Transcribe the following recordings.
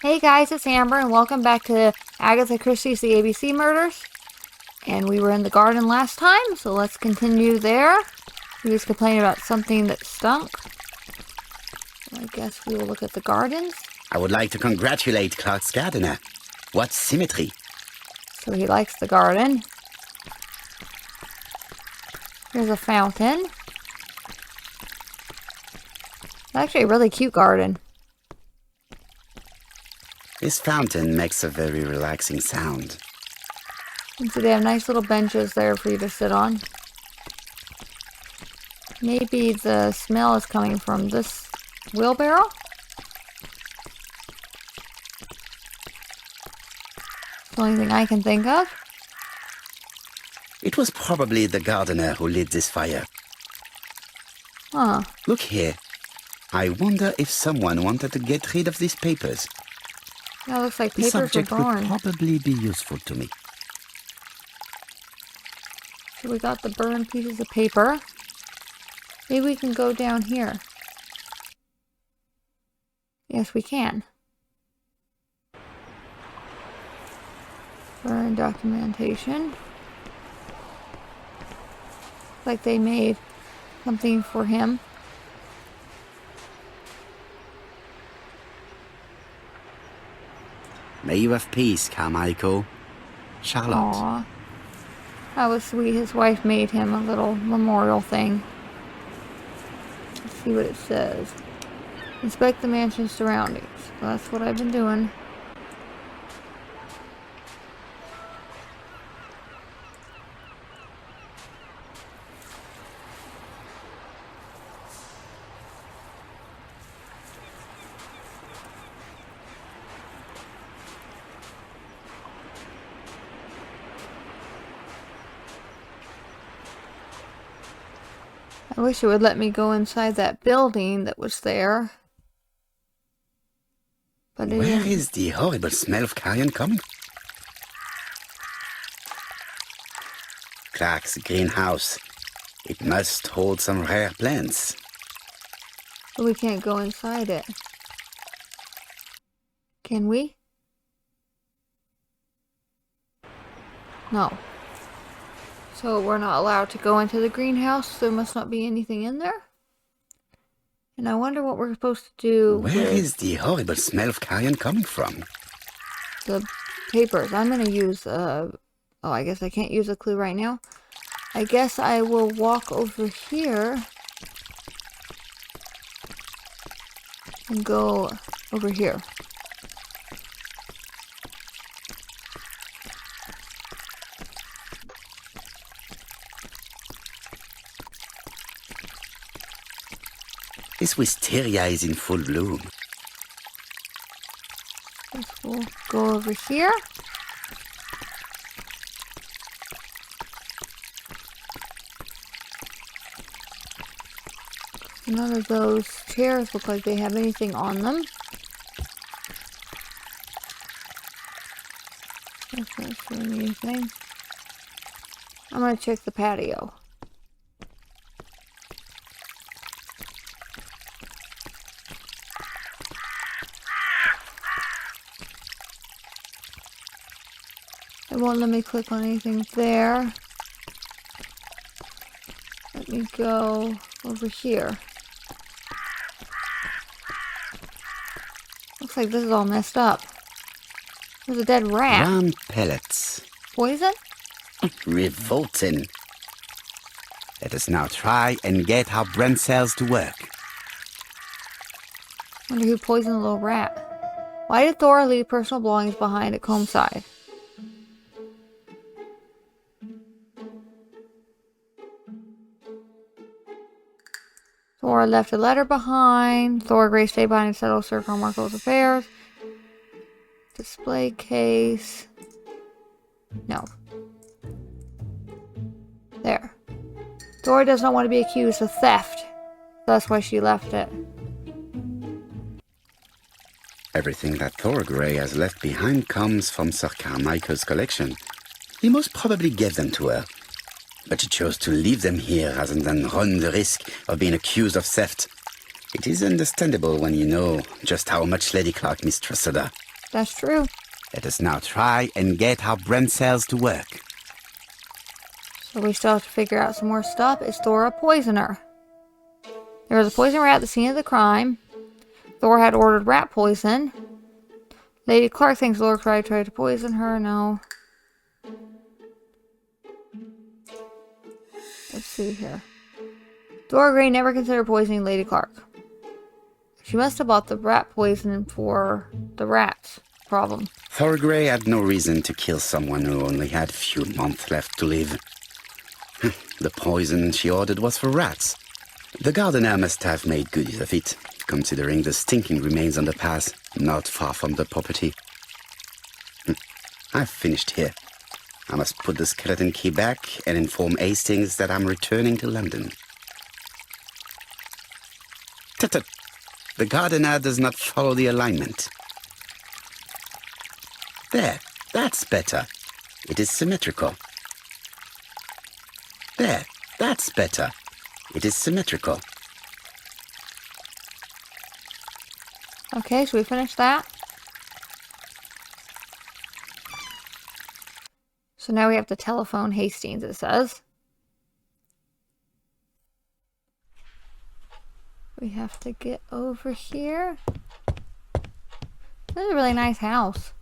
Hey guys, it's Amber and welcome back to Agatha Christie's The ABC Murders. And we were in the garden last time, so let's continue there. He was complaining about something that stunk. So I guess we will look at the gardens. I would like to congratulate Clark's gardener. What symmetry. So he likes the garden. Here's a fountain. It's actually a really cute garden. This fountain makes a very relaxing sound. And so they have nice little benches there for you to sit on. Maybe the smell is coming from this wheelbarrow? It's the only thing I can think of. It was probably the gardener who lit this fire. Huh. Look here. I wonder if someone wanted to get rid of these papers. Yeah, it looks like This papers were object would burned. probably be useful to me. So we got the burned pieces of paper. Maybe we can go down here. Yes, we can. Burn documentation. Like they made something for him. May you have peace, Carmichael. Charlotte. Aww. That was sweet. His wife made him a little memorial thing. Let's see what it says. Inspect the mansion's surroundings. So that's what I've been doing. I wish it would let me go inside that building that was there. But it Where didn't. is the horrible smell of carrion coming? Clark's greenhouse. It must hold some rare plants. But we can't go inside it. Can we? No. So we're not allowed to go into the greenhouse. There must not be anything in there. And I wonder what we're supposed to do Where with is the horrible smell of carrion coming from? the papers. I'm going to use, oh, I guess I can't use a clue right now. I guess I will walk over here and go over here. This wisteria is in full bloom. Guess we'll go over here. None of those chairs look like they have anything on them. That's not showing anything. I'm gonna check the patio. It won't let me click on anything there. Let me go over here. Looks like this is all messed up. There's a dead rat. Round pellets. Poison? Revolting. Let us now try and get our brain cells to work. Wonder who poisoned the little rat. Why did Thor leave personal belongings behind at Comb's side? Thor left a letter behind. Thor Gray stayed behind and settled Sir Carmichael's affairs. Display case. No. There. Thor does not want to be accused of theft. That's why she left it. Everything that Thor Grey has left behind comes from Sir Carmichael's collection. He most probably gave them to her. But she chose to leave them here rather than run the risk of being accused of theft. It is understandable when you know just how much Lady Clark mistrusted her. That's true. Let us now try and get our brain cells to work. So we still have to figure out some more stuff. Is Thor a poisoner? There was a poison rat at the scene of the crime. Thor had ordered rat poison. Lady Clark thinks Lord Crowley tried to poison her. No. Let's see here. Thor Grey never considered poisoning Lady Clark. She must have bought the rat poison for the rats problem. Thor Grey had no reason to kill someone who only had a few months left to live. The poison she ordered was for rats. The gardener must have made good use of it, considering the stinking remains on the path, not far from the property. I've finished here. I must put the skeleton key back and inform Hastings that I'm returning to London. Tut-tut. The gardener does not follow the alignment. There, that's better. It is symmetrical. There, that's better. It is symmetrical. Okay, so we finished that. So now we have to telephone Hastings, it says. We have to get over here. This is a really nice house.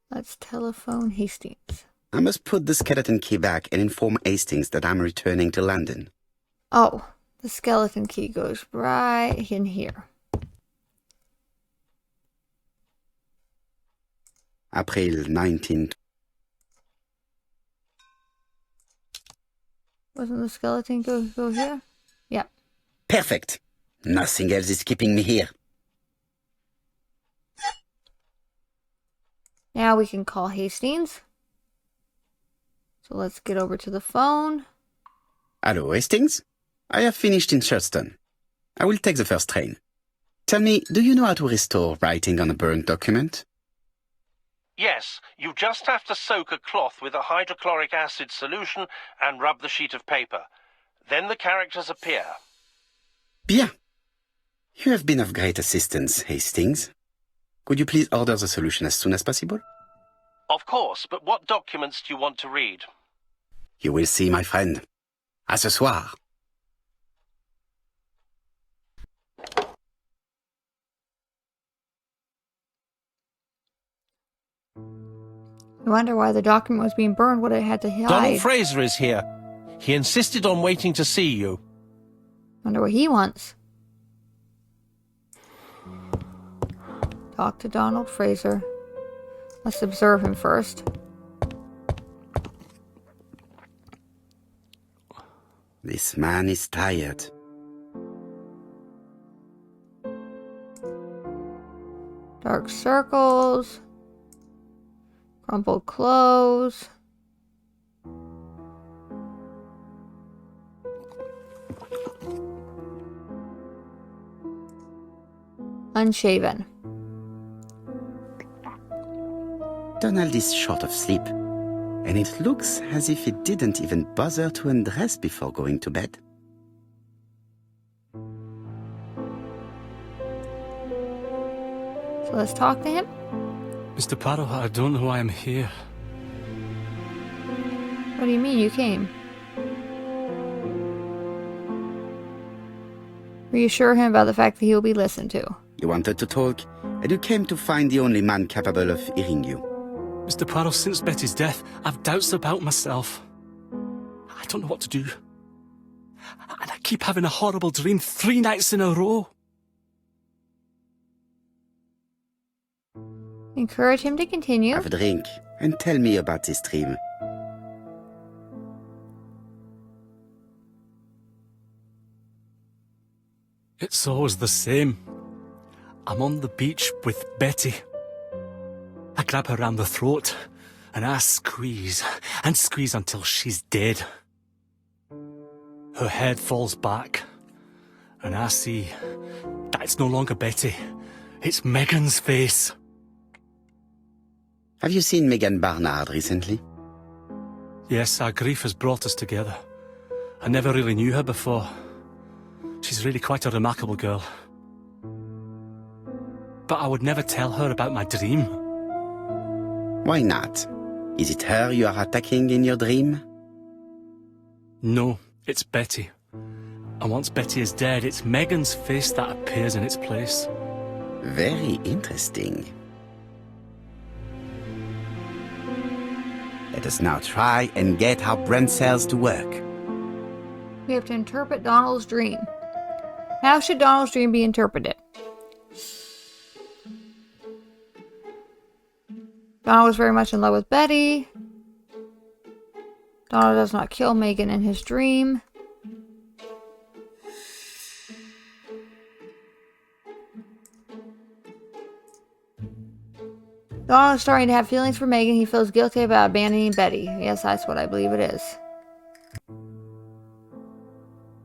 Let's telephone Hastings. I must put the skeleton key back and inform Hastings that I'm returning to London. Oh, the skeleton key goes right in here. April 19. Wasn't the skeleton go here? Yep. Perfect. Nothing else is keeping me here. Now we can call Hastings. So let's get over to the phone. Hello, Hastings? I have finished in Sherstone. I will take the first train. Tell me, do you know how to restore writing on a burned document? Yes, you just have to soak a cloth with a hydrochloric acid solution and rub the sheet of paper. Then the characters appear. Bien. You have been of great assistance, Hastings. Could you please order the solution as soon as possible? Of course, but what documents do you want to read? You will see, my friend. À ce soir. I wonder why the document was being burned, what it had to hide. Donald Fraser is here. He insisted on waiting to see you. Wonder what he wants. Talk to Donald Fraser. Let's observe him first. This man is tired. Dark circles. Crumpled clothes. Unshaven. Donald is short of sleep, and it looks as if he didn't even bother to undress before going to bed. So let's talk to him. Mr. Parrow, I don't know why I'm here. What do you mean you came? Reassure him about the fact that he will be listened to. You wanted to talk, and you came to find the only man capable of hearing you. Mr. Parrow, since Betty's death, I've doubts about myself. I don't know what to do. And I keep having a horrible dream 3 nights in a row. Encourage him to continue. Have a drink, and tell me about this dream. It's always the same. I'm on the beach with Betty. I grab her round the throat, and I squeeze, and squeeze until she's dead. Her head falls back, and I see that it's no longer Betty. It's Megan's face. Have you seen Megan Barnard recently? Yes, our grief has brought us together. I never really knew her before. She's really quite a remarkable girl. But I would never tell her about my dream. Why not? Is it her you are attacking in your dream? No, it's Betty. And once Betty is dead, it's Megan's face that appears in its place. Very interesting. Let us now try and get our brain cells to work. We have to interpret Donald's dream. How should Donald's dream be interpreted? Donald was very much in love with Betty. Donald does not kill Megan in his dream. Donald is starting to have feelings for Megan. He feels guilty about abandoning Betty. Yes, that's what I believe it is.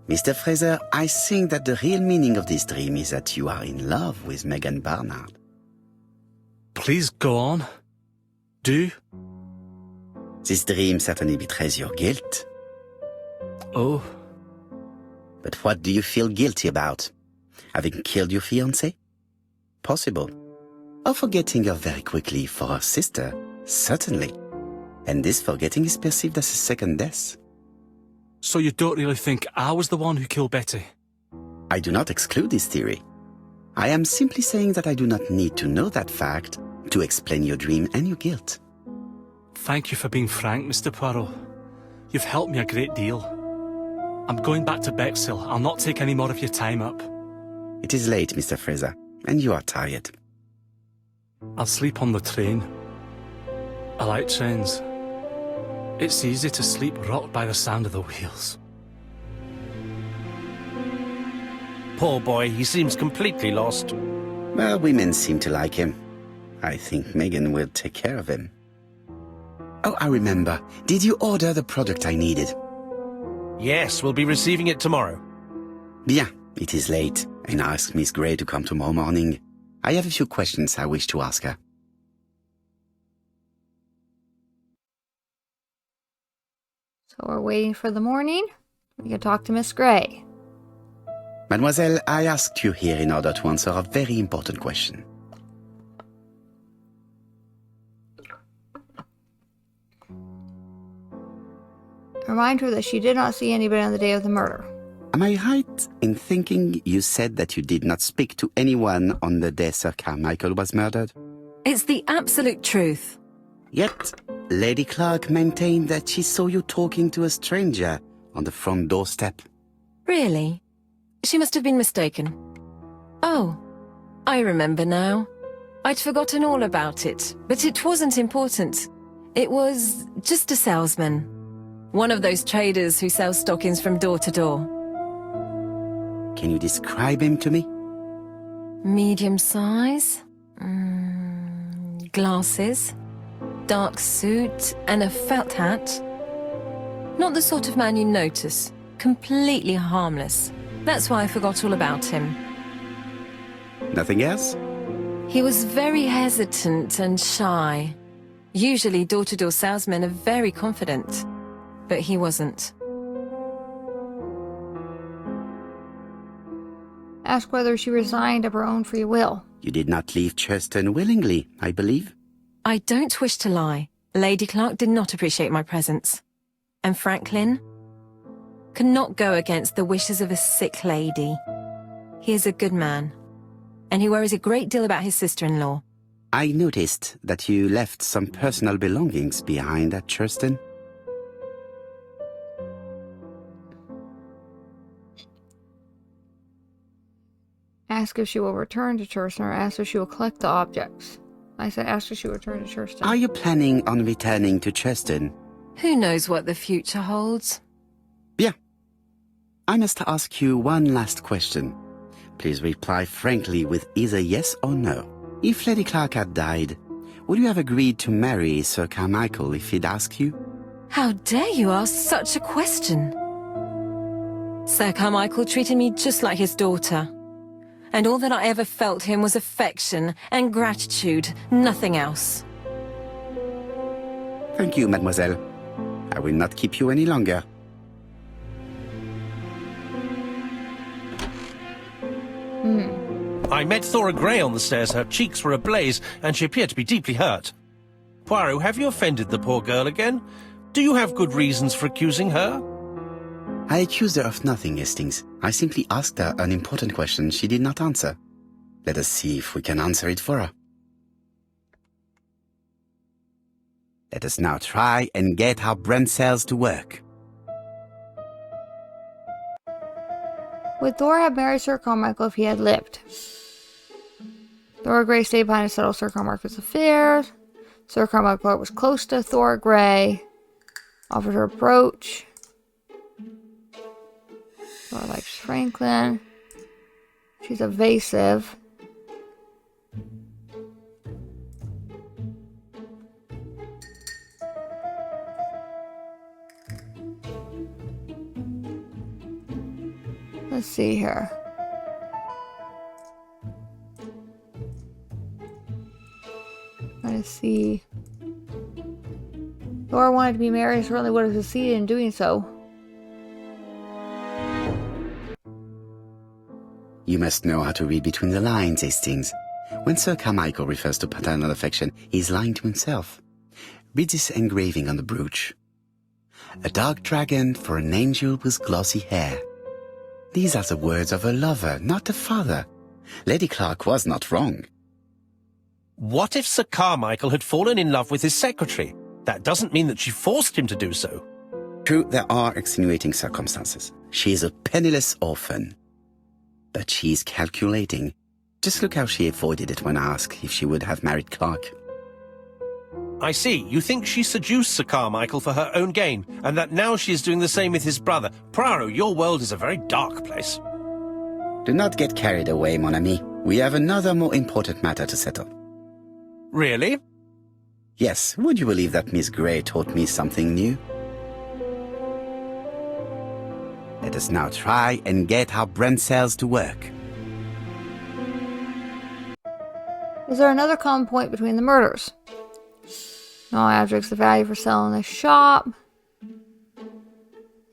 Mr. Fraser, I think that the real meaning of this dream is that you are in love with Megan Barnard. Please go on. Do. This dream certainly betrays your guilt. Oh. But what do you feel guilty about? Having killed your fiancé? Possible. Or forgetting her very quickly for her sister? Certainly. And this forgetting is perceived as a second death. So you don't really think I was the one who killed Betty? I do not exclude this theory. I am simply saying that I do not need to know that fact to explain your dream and your guilt. Thank you for being frank, Mr. Poirot. You've helped me a great deal. I'm going back to Bexhill. I'll not take any more of your time up. It is late, Mr. Fraser, and you are tired. I'll sleep on the train. I like trains. It's easy to sleep rocked by the sound of the wheels. Poor boy, he seems completely lost. Well, women seem to like him. I think Megan will take care of him. Oh, I remember. Did you order the product I needed? Yes, we'll be receiving it tomorrow. Bien, it is late, and I asked Miss Gray to come tomorrow morning. I have a few questions I wish to ask her. So we're waiting for the morning. We can talk to Miss Gray. Mademoiselle, I asked you here in order to answer a very important question. Remind her that she did not see anybody on the day of the murder. Am I right in thinking you said that you did not speak to anyone on the day Sir Carmichael was murdered? It's the absolute truth. Yet, Lady Clark maintained that she saw you talking to a stranger on the front doorstep. Really? She must have been mistaken. Oh, I remember now. I'd forgotten all about it, but it wasn't important. It was just a salesman. One of those traders who sell stockings from door to door. Can you describe him to me? Medium size, glasses, dark suit, and a felt hat. Not the sort of man you notice. Completely harmless. That's why I forgot all about him. Nothing else? He was very hesitant and shy. Usually door-to-door salesmen are very confident, but he wasn't. Ask whether she resigned of her own free will. You did not leave Churston willingly, I believe. I don't wish to lie. Lady Clark did not appreciate my presence. And Franklin cannot go against the wishes of a sick lady. He is a good man, and he worries a great deal about his sister-in-law. I noticed that you left some personal belongings behind at Churston. Ask if she will return to Churston, or ask if she will collect the objects. I said ask if she will return to Churston. Are you planning on returning to Churston? Who knows what the future holds? Bien. I must ask you one last question. Please reply frankly with either yes or no. If Lady Clark had died, would you have agreed to marry Sir Carmichael if he'd asked you? How dare you ask such a question? Sir Carmichael treated me just like his daughter. And all that I ever felt him was affection and gratitude, nothing else. Thank you, mademoiselle. I will not keep you any longer. I met Thora Grey on the stairs. Her cheeks were ablaze, and she appeared to be deeply hurt. Poirot, have you offended the poor girl again? Do you have good reasons for accusing her? I accused her of nothing, Hastings. I simply asked her an important question she did not answer. Let us see if we can answer it for her. Let us now try and get our brain cells to work. Would Thor have married Sir Carmichael if he had lived? Thora Grey stayed behind to settle Sir Carmichael's affairs. Sir Carmichael was close to Thora Grey. Offered her a brooch. Thora likes Franklin. She's evasive. Let's see here. Trying to see. Thor wanted to be married and certainly would have succeeded in doing so. You must know how to read between the lines, Hastings. When Sir Carmichael refers to paternal affection, he's lying to himself. Read this engraving on the brooch. A dark dragon for an angel with glossy hair. These are the words of a lover, not a father. Lady Clark was not wrong. What if Sir Carmichael had fallen in love with his secretary? That doesn't mean that she forced him to do so. True, there are extenuating circumstances. She is a penniless orphan. But she's calculating. Just look how she avoided it when asked if she would have married Clark. I see. You think she seduced Sir Carmichael for her own gain, and that now she is doing the same with his brother. Poirot, your world is a very dark place. Do not get carried away, mon ami. We have another more important matter to settle. Really? Yes, would you believe that Miss Grey taught me something new? Let us now try and get our brain cells to work. Is there another common point between the murders? No objects of value for sale in the shop.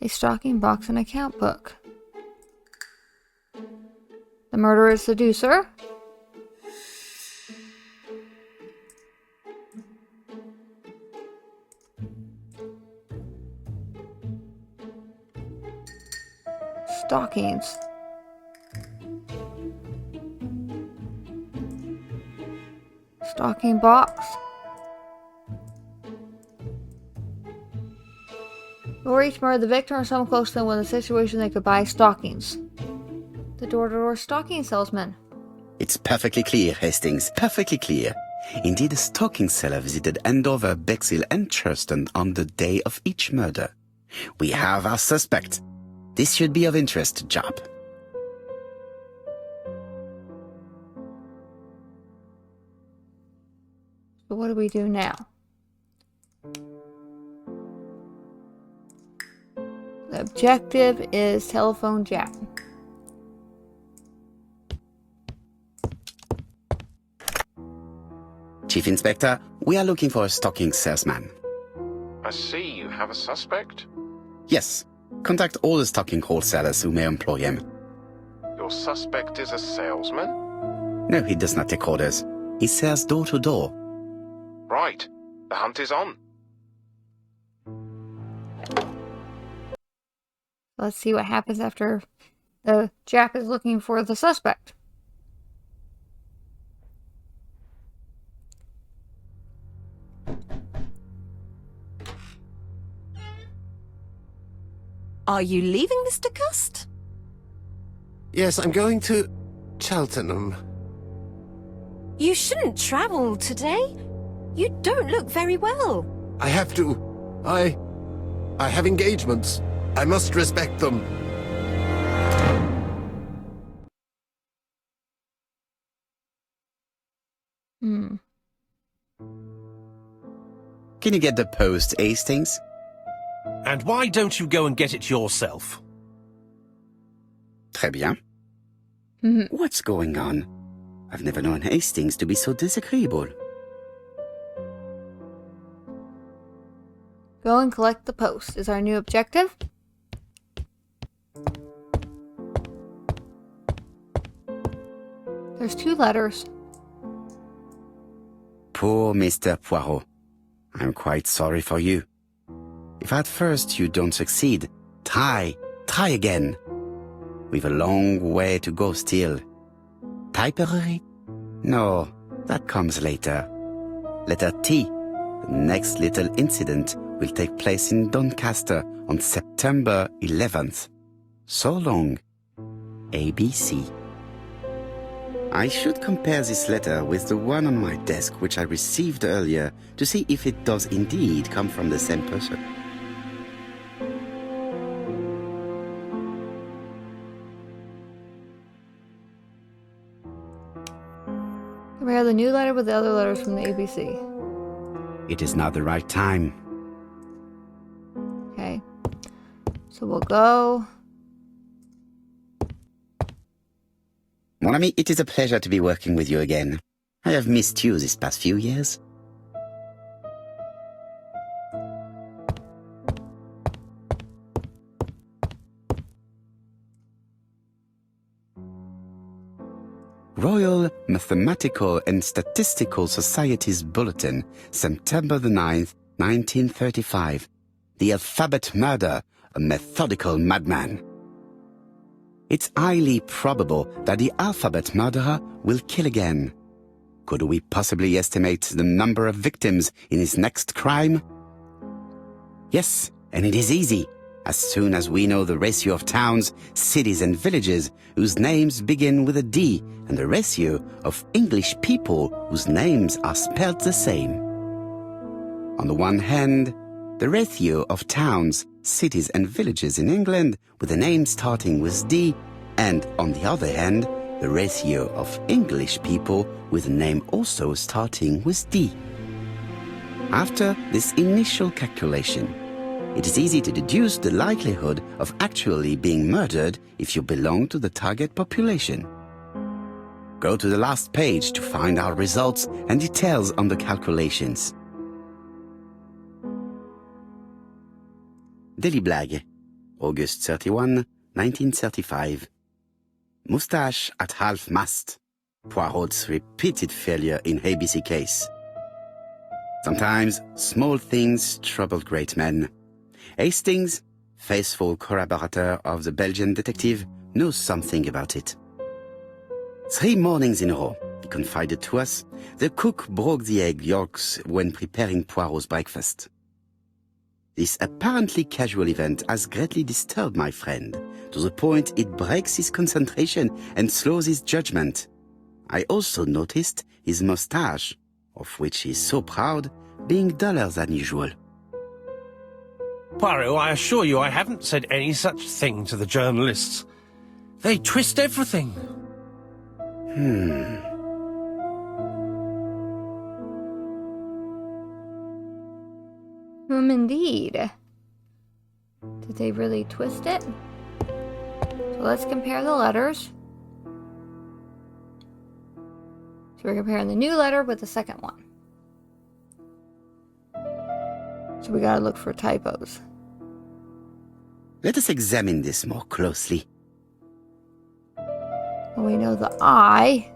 A stocking box and account book. The murderer's seducer. Stockings. Stocking box. Or each murdered the victim or someone close to them with a situation they could buy stockings. The door-to-door stocking salesman. It's perfectly clear, Hastings, perfectly clear. Indeed, a stocking seller visited Andover, Bexhill, and Churston on the day of each murder. We have our suspect. This should be of interest to Jap. So what do we do now? The objective is telephone Jap. Chief Inspector, we are looking for a stocking salesman. I see you have a suspect. Yes. Contact all the stocking wholesalers who may employ him. Your suspect is a salesman? No, he does not take orders. He sells door to door. Right. The hunt is on. Let's see what happens after the Jap is looking for the suspect. Are you leaving, Mr. Cust? Yes, I'm going to Cheltenham. You shouldn't travel today. You don't look very well. I have to. I have engagements. I must respect them. Can you get the post, Hastings? And why don't you go and get it yourself? Très bien. What's going on? I've never known Hastings to be so disagreeable. Go and collect the post is our new objective. There's 2 letters. Poor Mr. Poirot. I'm quite sorry for you. If at first you don't succeed, try again. We've a long way to go still. Typery? No, that comes later. Letter T. The next little incident will take place in Doncaster on September 11th. So long. ABC. I should compare this letter with the one on my desk which I received earlier to see if it does indeed come from the same person. Compare the new letter with the other letters from the ABC. It is not the right time. Okay. So we'll go. Mon ami, it is a pleasure to be working with you again. I have missed you these past few years. Royal Mathematical and Statistical Society's Bulletin, September the 9th, 1935. The Alphabet Murder, a methodical madman. It's highly probable that the alphabet murderer will kill again. Could we possibly estimate the number of victims in his next crime? Yes, and it is easy. As soon as we know the ratio of towns, cities and villages whose names begin with a D and the ratio of English people whose names are spelled the same. On the one hand, the ratio of towns, cities and villages in England with a name starting with D, and on the other hand, the ratio of English people with a name also starting with D. After this initial calculation, it is easy to deduce the likelihood of actually being murdered if you belong to the target population. Go to the last page to find our results and details on the calculations. Daily Blag, August 31, 1935. Moustache at half-mast. Poirot's repeated failure in ABC case. Sometimes small things trouble great men. Hastings, faithful collaborator of the Belgian detective, knows something about it. 3 mornings in a row, he confided to us, the cook broke the egg yolks when preparing Poirot's breakfast. This apparently casual event has greatly disturbed my friend, to the point it breaks his concentration and slows his judgment. I also noticed his mustache, of which he is so proud, being duller than usual. Poirot, I assure you I haven't said any such thing to the journalists. They twist everything. Indeed. Did they really twist it? So let's compare the letters. So we're comparing the new letter with the second one. So we gotta look for typos. Let us examine this more closely. Well, we know the I.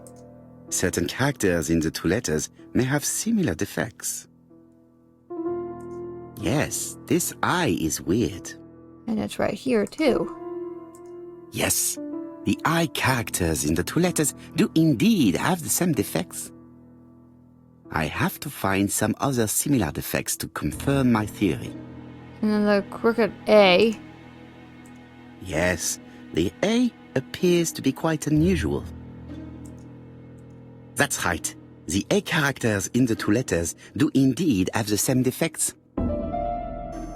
Certain characters in the 2 letters may have similar defects. Yes, this I is weird. And it's right here, too. Yes, the I characters in the 2 letters do indeed have the same defects. I have to find some other similar defects to confirm my theory. And then the crooked A. Yes, the A appears to be quite unusual. That's right. The A characters in the 2 letters do indeed have the same defects.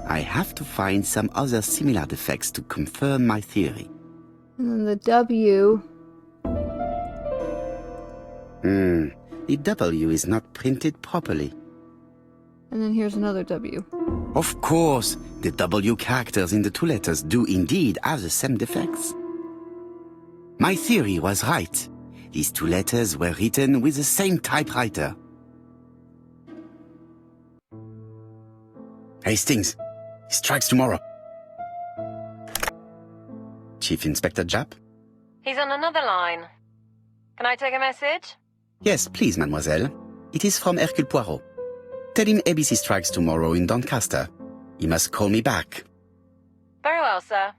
I have to find some other similar defects to confirm my theory. And then the W. The W is not printed properly. And then here's another W. Of course, the W characters in the 2 letters do indeed have the same defects. My theory was right. These 2 letters were written with the same typewriter. Hastings, he strikes tomorrow. Chief Inspector Japp? He's on another line. Can I take a message? Yes, please, mademoiselle. It is from Hercule Poirot. Tell him ABC strikes tomorrow in Doncaster. He must call me back. Very well, sir.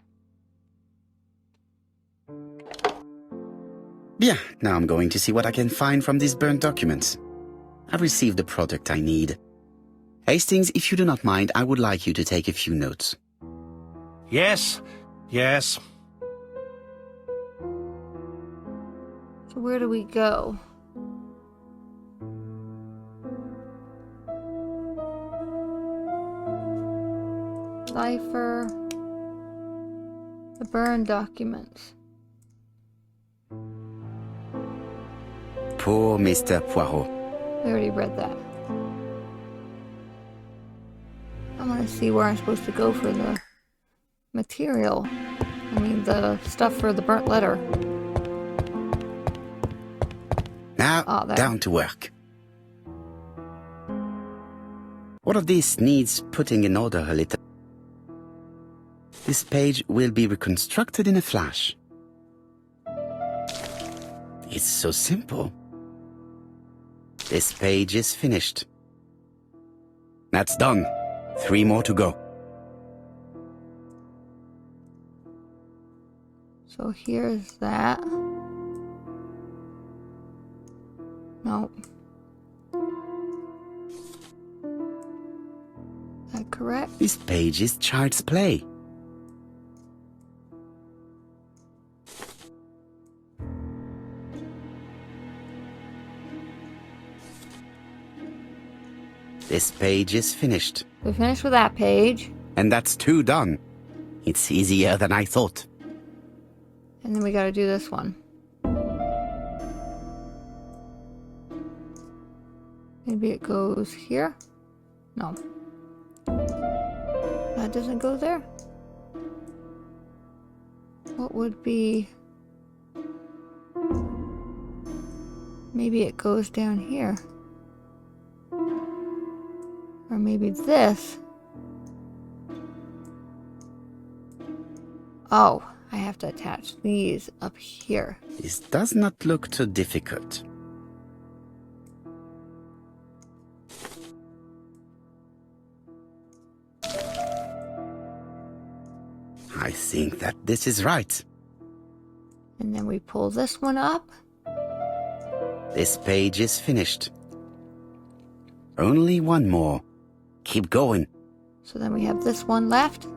Bien, now I'm going to see what I can find from these burnt documents. I've received the product I need. Hastings, if you do not mind, I would like you to take a few notes. Yes, yes. So where do we go? Cipher. The burned documents. Poor Mr. Poirot. We already read that. I want to see where I'm supposed to go for the material. I mean, the stuff for the burnt letter. Now, there. down to work. All of this needs putting in order a little. This page will be reconstructed in a flash. It's so simple. This page is finished. That's done. 3 more to go. So here's that. Nope. Is that correct? This page is child's play. This page is finished. We finished with that page. And that's 2 done. It's easier than I thought. And then we gotta do this one. Maybe it goes here? No. That doesn't go there? What would be... Maybe it goes down here. Or maybe this. Oh, I have to attach these up here. This does not look too difficult. I think that this is right. And then we pull this one up. This page is finished. Only 1 more. Keep going. So then we have this one left.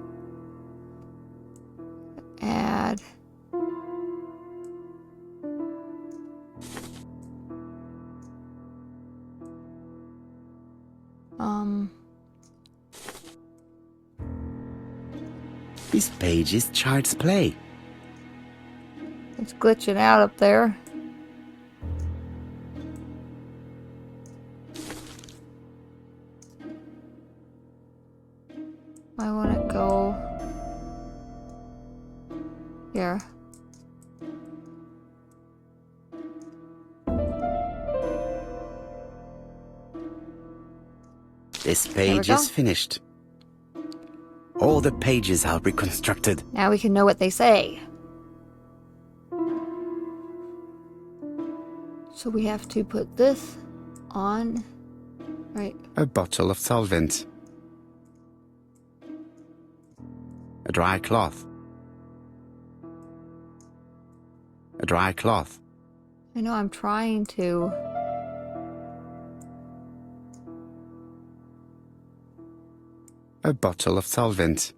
Add. This page is child's play. It's glitching out up there. I want to go here. This page is finished. All the pages are reconstructed. Now we can know what they say. So we have to put this on, right? A bottle of solvent. A dry cloth. A dry cloth. I know I'm trying to. A bottle of solvent.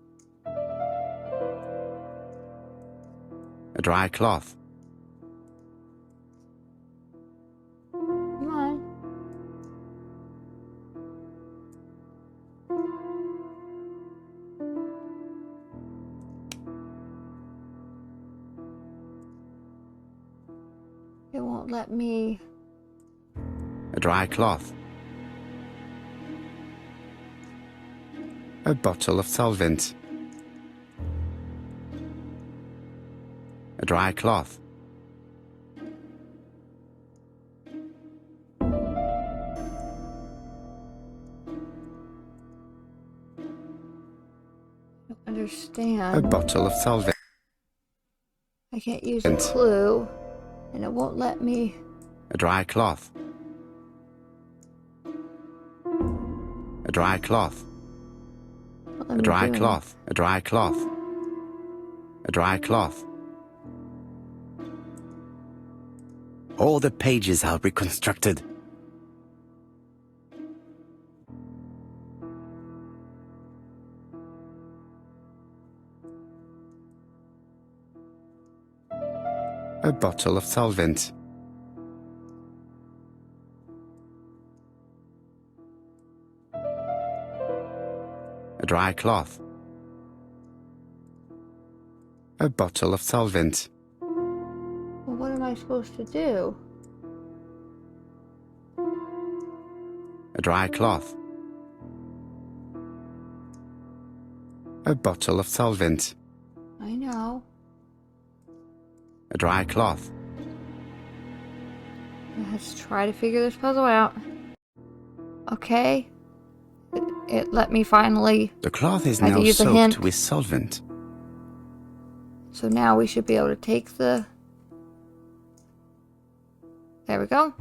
A dry cloth. Come on. It won't let me. A dry cloth. A bottle of solvent. A dry cloth. Understand. A bottle of solvent. I can't use a clue And it won't let me... A dry cloth. A dry cloth. won't let A me dry do it. cloth. A dry cloth. A dry cloth. All the pages are reconstructed. A bottle of solvent. A dry cloth. A bottle of solvent. Well, what am I supposed to do? A dry cloth. A bottle of solvent. I know. A dry cloth. Let's try to figure this puzzle out. Okay. It let me finally... The cloth is I had to now use a soaked hint. with solvent. So now we should be able to take the... There we go.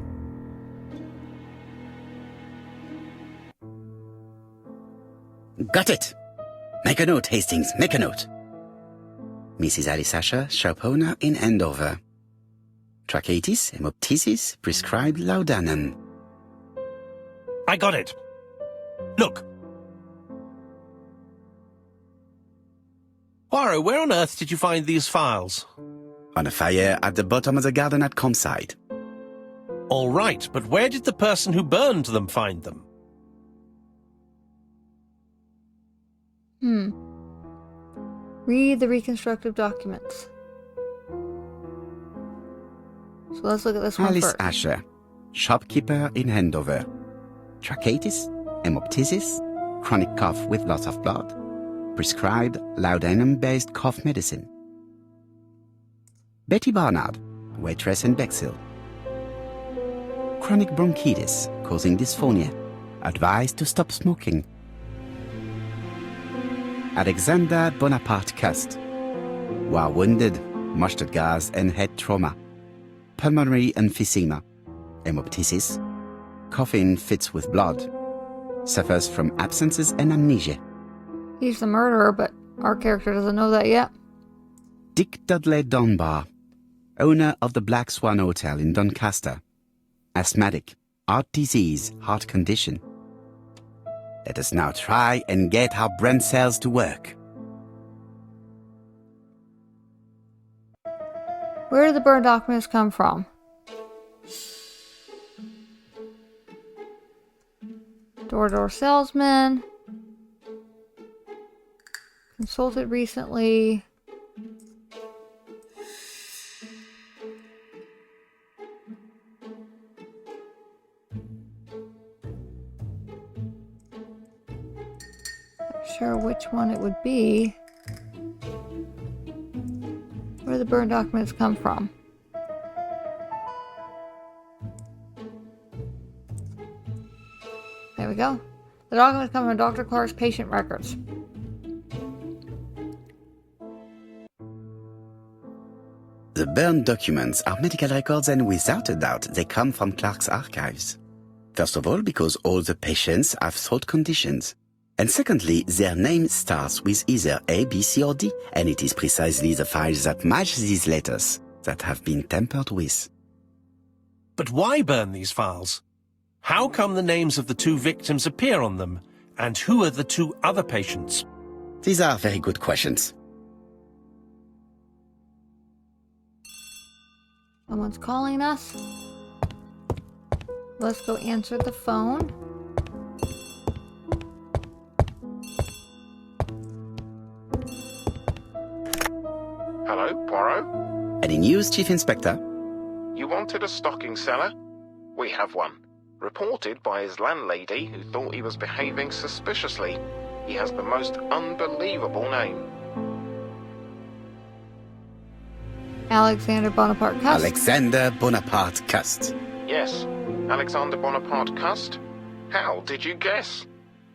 Got it! Make a note, Hastings, make a note. Mrs. Alice Asher, shop owner in Andover. Tracheitis, hemoptysis, prescribed laudanum. I got it. Look. Poirot, where on earth did you find these files? On a fire at the bottom of the garden at Campside. All right, but where did the person who burned them find them? Read the reconstructive documents. So let's look at this one Alice first. Asher, shopkeeper in Andover. Tracheitis, hemoptysis, chronic cough with loss of blood. Prescribed laudanum-based cough medicine. Betty Barnard, waitress in Bexhill. Chronic bronchitis, causing dysphonia. Advised to stop smoking. Alexander Bonaparte Cust. War wounded, mustard gas and head trauma. Pulmonary emphysema. Hemoptysis. Coughing fits with blood. Suffers from absences and amnesia. He's the murderer, but our character doesn't know that yet. Dick Dudley Dunbar, owner of the Black Swan Hotel in Doncaster. Asthmatic, heart disease, heart condition. Let us now try and get our brain cells to work. Where did the burn documents come from? Door-to-door salesman. Consulted recently. Not sure which one it would be. Where do the burn documents come from? There we go. The documents come from Dr. Clark's patient records. The burned documents are medical records, and without a doubt they come from Clark's archives. First of all, because all the patients have throat conditions. And secondly, their name starts with either A, B, C, or D, and it is precisely the files that match these letters that have been tampered with. But why burn these files? How come the names of the two victims appear on them? And who are the two other patients? These are very good questions. Someone's calling us. Let's go answer the phone. Hello, Poirot? Any news, Chief Inspector? You wanted a stocking seller? We have one. Reported by his landlady, who thought he was behaving suspiciously. He has the most unbelievable name. Alexander Bonaparte Cust. Alexander Bonaparte Cust. Yes, Alexander Bonaparte Cust. How did you guess?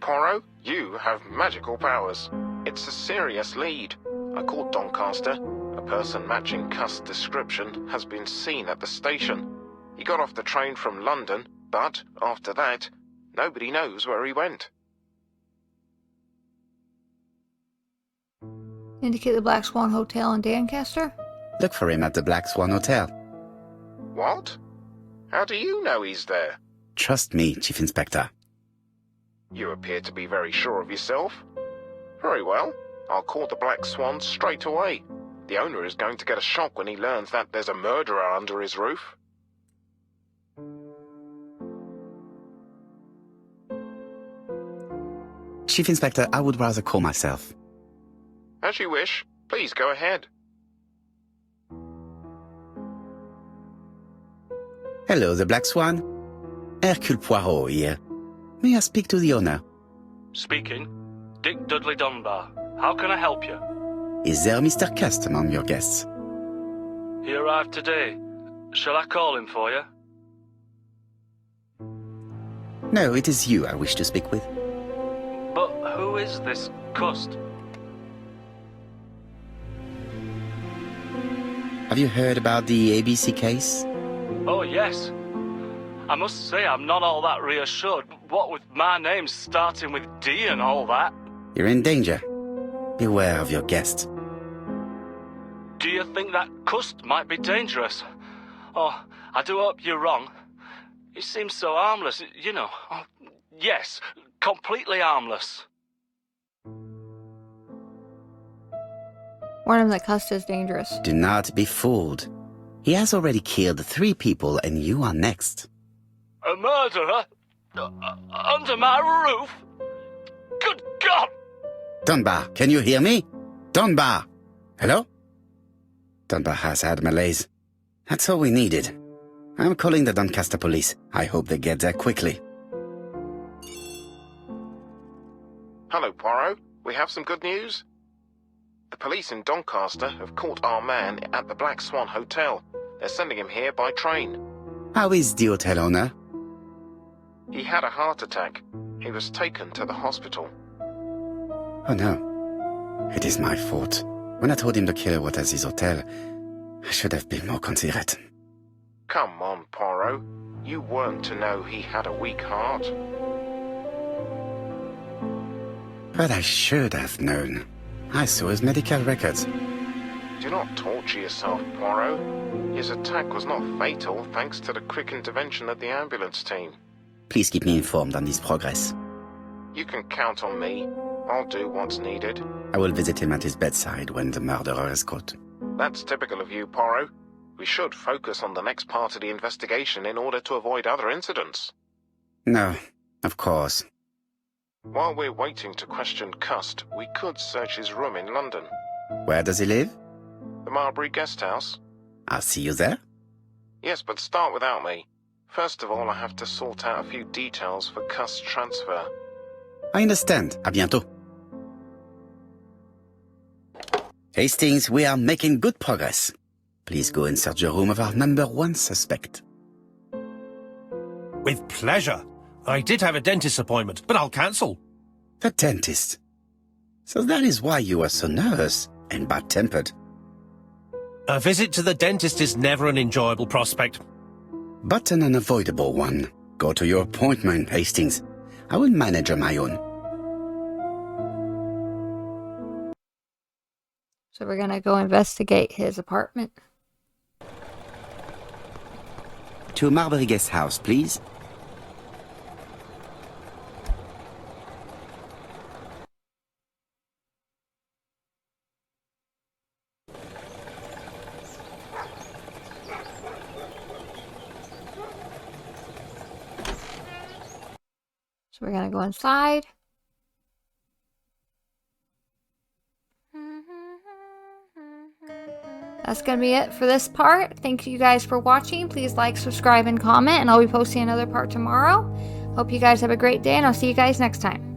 Poirot, you have magical powers. It's a serious lead. I called Doncaster. A person matching Cuss' description has been seen at the station. He got off the train from London, but after that, nobody knows where he went. Indicate the Black Swan Hotel in Doncaster. Look for him at the Black Swan Hotel. What? How do you know he's there? Trust me, Chief Inspector. You appear to be very sure of yourself. Very well. I'll call the Black Swan straight away. The owner is going to get a shock when he learns that there's a murderer under his roof. Chief Inspector, I would rather call myself. As you wish. Please go ahead. Hello, the Black Swan. Hercule Poirot here. May I speak to the owner? Speaking. Dick Dudley Dunbar. How can I help you? Is there Mr. Cust among your guests? He arrived today. Shall I call him for you? No, it is you I wish to speak with. But who is this Cust? Have you heard about the ABC case? Oh, yes. I must say I'm not all that reassured. What with my name starting with D and all that. You're in danger. Beware of your guests. Do you think that Cust might be dangerous? Oh, I do hope you're wrong. He seems so harmless, you know. Oh, yes, completely harmless. Warn him that Cust is dangerous. Do not be fooled. He has already killed 3 people and you are next. A murderer? Under my roof? Good God! Dunbar, can you hear me? Dunbar! Hello? Dunbar has had malaise. That's all we needed. I'm calling the Doncaster police. I hope they get there quickly. Hello, Poirot. We have some good news. The police in Doncaster have caught our man at the Black Swan Hotel. They're sending him here by train. How is the hotel owner? He had a heart attack. He was taken to the hospital. Oh no. It is my fault. When I told him the killer was at his hotel, I should have been more considerate. Come on, Poirot. You weren't to know he had a weak heart. But I should have known. I saw his medical records. Do not torture yourself, Poirot. His attack was not fatal thanks to the quick intervention of the ambulance team. Please keep me informed on his progress. You can count on me. I'll do what's needed. I will visit him at his bedside when the murderer is caught. That's typical of you, Poirot. We should focus on the next part of the investigation in order to avoid other incidents. No, of course. While we're waiting to question Cust, we could search his room in London. Where does he live? The Marbury Guest House. I'll see you there. Yes, but start without me. First of all, I have to sort out a few details for Cust's transfer. I understand. À bientôt. Hastings, we are making good progress. Please go and search the room of our number 1 suspect. With pleasure. I did have a dentist appointment, but I'll cancel. The dentist. So that is why you are so nervous and bad-tempered. A visit to the dentist is never an enjoyable prospect. But an unavoidable one. Go to your appointment, Hastings. I will manage on my own. So we're gonna go investigate his apartment. To Marbury Guest House, please. So we're gonna go inside. That's gonna be it for this part. Thank you guys for watching. Please like, subscribe, and comment, and I'll be posting another part tomorrow. Hope you guys have a great day, and I'll see you guys next time.